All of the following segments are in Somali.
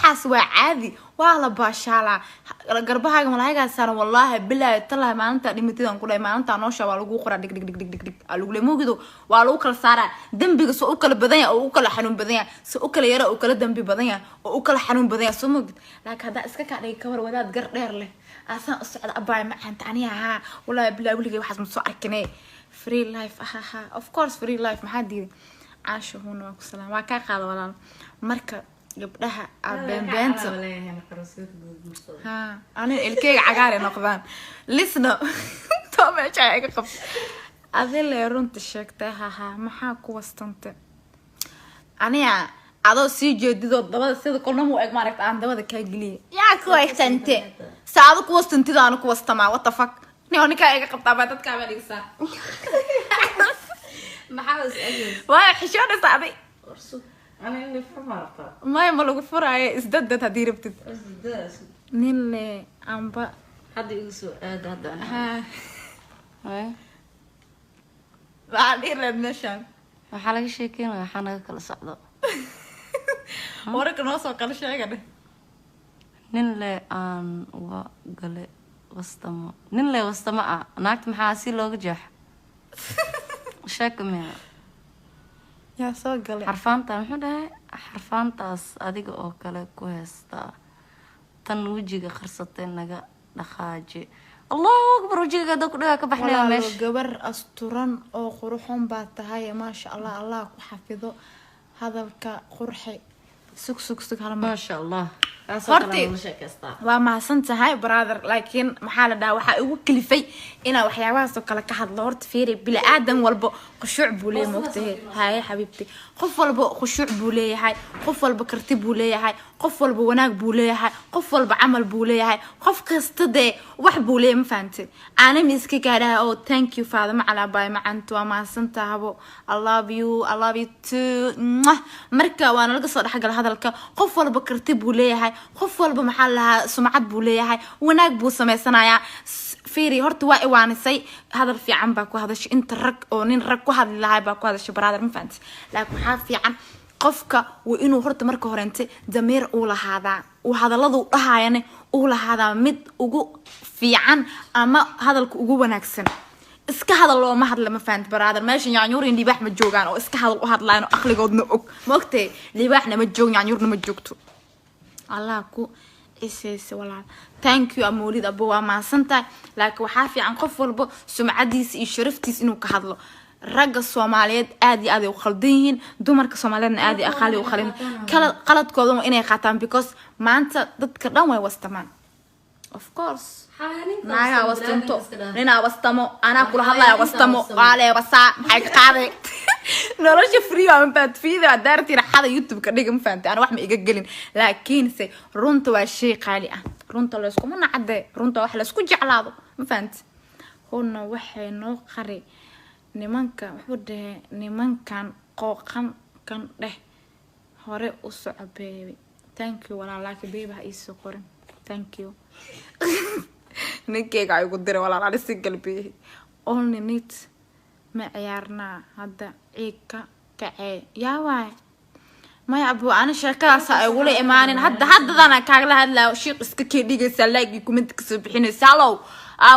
waxaas waa caadi waa la baashaala garbahaaga malaayiga saaran wallahi billahi tallahi maalinta dhimatidan ku dhaay maalinta noosha waa lagu qoraa dig dig dig dig dig dig lagu leemogido waa lagu kala saaraa dambiga soo u kala badan yahay oo u kala xanuun badan yahay soo u kala yara oo kala dambi badan yahay oo u kala xanuun badan yahay soo mogid laakiin hada iska ka dhigay kawar wadaad gar dheer leh asan u socda abaay macanta aniga ha wallahi billahi wiliga waxaas ma soo arkinay free life aha of course free life maxaa diiday caasho huna waa ku salaam waa ka qaado walaal marka gabdhaha beenbeenta ha ana ilkeyga cagaar ay noqdaan lisna to meesha ay ka qabto adile runta sheegtay ha maxaa ku wastanta aniga adoo sii jeedido dabada sida kolnamo eeg maaragta aan dabada ka galiye yaa ku wastante saado ku wastantida aan ku wastama what the fuck ninka ay ka qabtaa baa dadka baa dhigsaa maxaa isagay waa xishood saadi أنا اللي فرمارته ما يملك فرعي ازددت هذه ربتت نيل أمبا هذا يوسف هذا ها هاي بعد إيه لبنشان وحلاق شيء كنا حنا كل صعدة ورك نوصل كل شيء كده نيل أن وقال وستما نيل وستما ناكت محاسي لوج جح شاك منها يا سوقلي حرفانتا محدا حرفانتاس adiga oo kale ku heesta tan wajiga qarsatay naga dhaqaaji Allahu akbar wajiga dad ku dhaga ka baxnaa meesh gabar asturan oo quruxon baa tahay ma sha Allah Allah ku xafido hadalka qurxi sug hala ma sha Allah horti waa ma santahay brother laakiin maxaa la dhahaa waxa ugu kalifay ina waxyaabahaas oo kala ka hadlo horta fiiri bila aadan walba khushuuc buu leeyahay moogtahay haye xabiibti qof walba khushuuc buu leeyahay qof walba karti buu leeyahay qof walba wanaag buu leeyahay qof walba amal buu leeyahay qof kasta de wax buu leeyahay ma fahanti ana miski gaadhaa oo thank you father ma ala bay macantu waa ma santahay I love you too marka waan laga soo dhaxgal hadalka qof walba karti buu leeyahay qof walba maxaa lahaa sumcad buu leeyahay wanaag buu sameysanayaa fiiri horta waa iwaanisay hadal fiican baa ku hadashay inta rag oo nin rag ku hadli lahaa baa ku hadashay brother ma fahanti laakiin waxa fiican qofka waa inuu horta marka horente dameer uu lahaadaa uu hadaladu dhahaayane uu lahaadaa mid ugu fiican ama hadalka ugu wanaagsan iska hadal loo ma hadla ma fahanti brother meesha yaanyuurin libaax ma joogaan oo iska hadal u hadlaan oo aqligoodna og ma ogtay libaaxna ma joog yaanyuurna ma joogto الله كو إيش ولا thank you أموليد أبوه ما سنتا لكن وحافي عن قف والبو سمعديس يشرفتيس إنه كهذلو رجع الصوماليات آدي وخلدين دمر كصوماليين آدي أخالي وخلين قلت كلهم إني خاتم because ما أنت تذكر ما يوستمان of course نايا وستمتو نينا وستمو أنا كل هلا وستمو على وسا حق قاري نروش فريو من بعد في ذا دارتي رح هذا يوتيوب كده ما فهمت أنا واحد يجقلين لكن سي رنت وشيء قالي رنت الله يسكو من عدى رنت واحد يسكو جعلاده ما فهمت هون وحي نوقري نمانك وده نمانكان قوقن كان ده هوري أسوأ بيبي thank you ولا لاك بيبي هايسو قرن thank you نكيك عيو قدري ولا على سجل بيه only need ما عيارنا هذا إيكا كعي يا واي ما يعبو أنا شركة سأقول إيمانين هذا أنا كارلا هذا شيء إسكتي ديجي سلاقي كومنت كسبحين سالو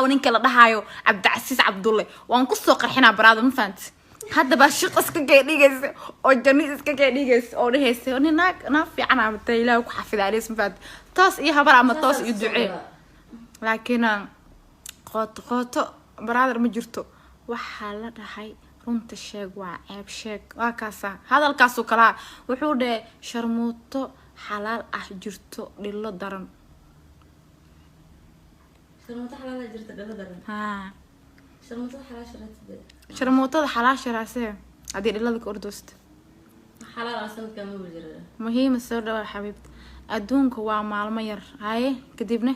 ونينك لا دحايو عبد العزيز عبد الله وان كسو قرحنا برادو ما فهمت هذا باش إسكتي ديجي أو جني إسكتي ديجي أو رهيس أنا نافي أنا بتايلا وحفظ عليه ما فهمت تاس إيه هبر عم تاس يدعي لكن قط برادر مجرتو waxaa la dhahay runta sheeg waa ceeb sheeg waa kaasa hadalkaas oo kala wuxuu dhahay sharmuuto xalaal ah jirto dhilo daran sharmuuto xalaal jirto dhilo daran ha sharmuutada xalaal sharaasay hadii dhilada ka ordoosto xalaal asanka ma jirada muhiim soo dhaw xabiibti adduunka waa maalmo yar haye kadibna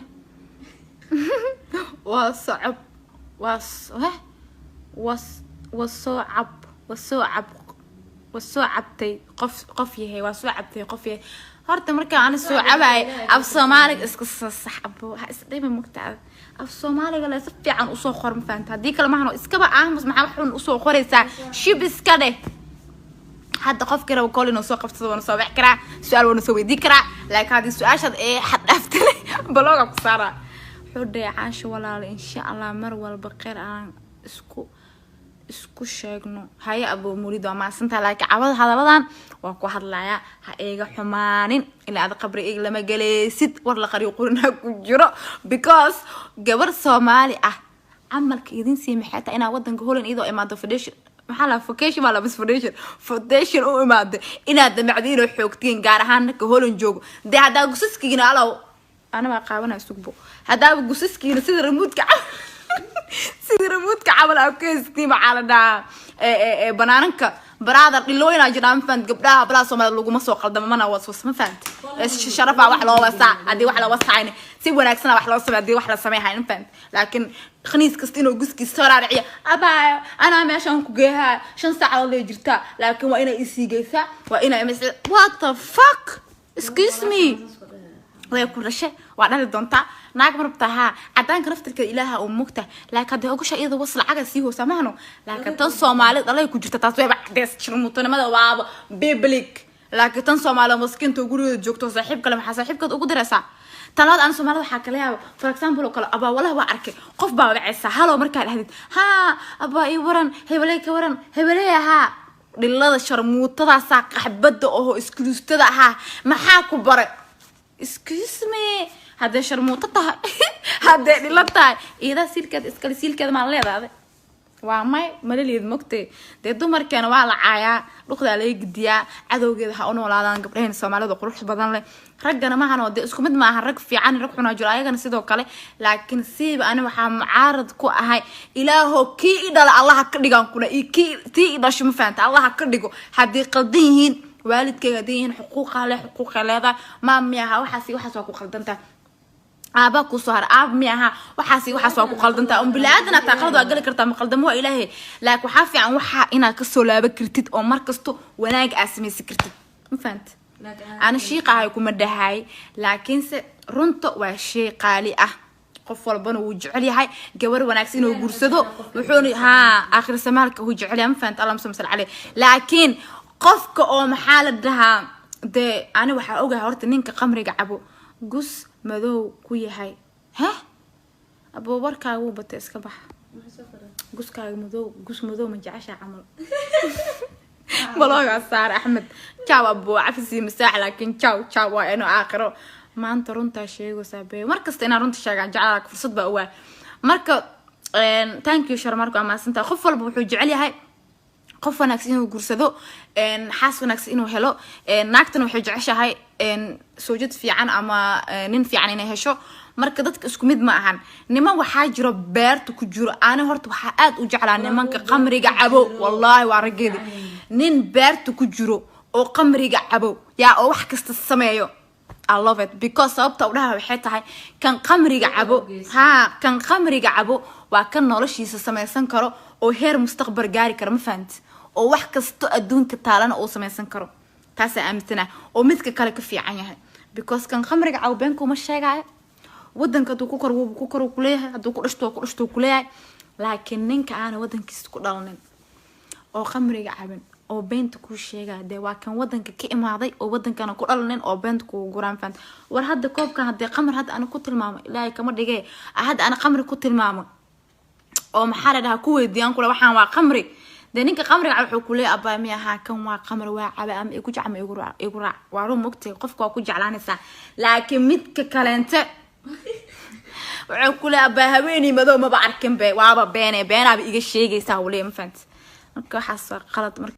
waa sacab وصعبتي قف يهي وصعبتي قف يهي هرت مركا أنا صعباي أف سومالي إسكس صحبو دايما مكتئب أف سومالي قال يصفي عن أصول خرم فانت هديك لما هنو إسكبا عامس محاول أصول خريسا شي بس كده hadda qof kale oo inuu soo qabsado wana soo bixi karaa su'aal wana soo weydii karaa laakiin hadii su'aashaad ee xad dhaaftay balooga ku saara xudhay caasho walaal insha Allah mar walba qeer aan isku sheegno haya abo muurido ma santa laakiin cabad hadaladan waa ku hadlaya ha eega xumaanin ilaa aad qabri eeg lama galeysid war la qariyo qurna ku jiro because gabar Soomaali ah amalka idin si maxay ina wadanka Holland idoo imaado foundation maxaa la foundation wala bas foundation oo imaado inaad macdiin oo xoogtiin gaar ahaan ka Holland joogo de hada gusaskiina alaw ana ma qaabana sugbo hada gusaskiina sida remote camal ah keestii macalada banaanka brother dhilooyina jiraan fan gabdhaha bala Soomaaliya lagu ma soo qaldama mana waswas ma faant sharafa wax loo wasaa hadii wax la wasaayna si wanaagsan wax loo sameeyo wax la sameeyay faant laakiin khaniis kasta inuu guskiis soo raariciyo abaa ana meeshan ku geeyaa 5 saacadood la jirta laakiin waa inay isiigaysa waa inay what the fuck excuse me way ku rashay waa dhali doonta naag marabtaha cadaanka naftirka ilaaha oo mugta laakiin hadii ugu shaqeeyada wasl caga sii hoosamahno laakiin tan Soomaaliyeed dhalay ku jirta taas way bacdees jirmuutanimada waaba biblic laakiin tan Soomaaliyeed maskiinta guriga joogto saaxiib kale maxaa saaxiibkad ugu diraysaa talaad aan Soomaaliyeed waxa kale yaabo for example kale aba walaha waa arkay qof baa wacaysa halo markaa dhahdid ha aba ii waran hebelay ha dhilada sharmuutada qaxbada oo iskuluustada ha maxaa ku baray excuse me هذا شرموطة هذا لطة إذا سيلكت إسكال سيلكت ما له هذا وعماي مللي المكتة ده دمر كانوا على عيا ركض عليه جديا عدو كده هقول ولا هذا قبلين السومالي ده قروح بدن له رجعنا ما هنودي اسكمد ما هنرك في عن ركحنا جرايا كان سيدو كله لكن سيب أنا وحام عارض كو هاي إلهه كي إذا الله كديجان كنا كي تي إذا شو مفهمت الله كديجو حد قديهن والد كديهن حقوق على حقوق على هذا ما ميها وحاسي وحاسوا قلدنته aabaku soo har aab miyaha waxaasi waa ku qaldanta bilaadana taaqado agal kartaa ma qaldamo ilaahay laakiin waxa fiican waxa inaad ka soo laaba kartid oo markasto wanaag aasmaysi kartid ma fahant ana shiiqahay kuma dhahay laakiin se runta waa shay qaali ah qof walbana uu jecel yahay gabar wanaagsan inuu guursado wuxuu aakhir samaalka uu jecel yahay ma fahant Allah subhanahu wa ta'ala laakiin qofka oo maxaa la dhahaa de ana waxa ogahay horta ninka qamriga cabo gus madow ku yahay ha abo warkaagu batay iska bax guskaaga gus madow ma jecesha amal balooga saar Ahmed ciao abo afisi masaax laakiin ciao waa inuu aakhiro maanta runta sheego saabay markasta inaan runta sheegan jecel fursad baa waa marka thank you sharmarku ama santa qof walba wuxuu jecel yahay qof wanaagsan inuu guursado xaas wanaagsan inuu helo naagtan waxay jeceshahay soojid fiican ama nin fiican inay hesho marka dadka isku mid ma ahan nima waxa jiro beerta ku jiro aan horta waxa aad u jeclaa nimanka qamriga cabo wallahi waa rageedi nin beerta ku jiro oo qamriga cabo yaa oo wax kasta sameeyo I love it because sababta wadhaha waxay tahay kan qamriga cabo waa kan noloshiisa sameeysan karo oo heer mustaqbal gaari karo ma fahant oo wax kasto adduunka taalana oo sameeysan karo taas aamintana oo midka kale ka fiican yahay because kan qamriga cabo been kuma sheegay wadanka uu ku koro ku leeyahay haduu ku dhashto ku leeyahay laakiin ninka aan wadankiisa ku dhalanin oo qamriga caban oo beenta ku sheegay de waa kan wadanka ka imaaday oo wadankana ku dhalanin oo beenta ku guraan fan war hadda koobkan hadda qamar hadda ana ku tilmaamo ilaahay kama dhigay hadda ana qamri ku tilmaamo oo maxaa la dhahaa ku weydiiyaan kula waxaan waa qamri de ninka qamriga wuxuu ku leeyahay abaa miyaha kan waa qamar waa caba ama igu jacma igu raac waa run mugtay qofka waa ku jeclaanaysa laakiin midka kaleente wuxuu ku leeyahay abaa haweeney madow ma ba arkin be waaba beenaaba iga sheegaysaa waliba ma fahant marka waxa qalad marka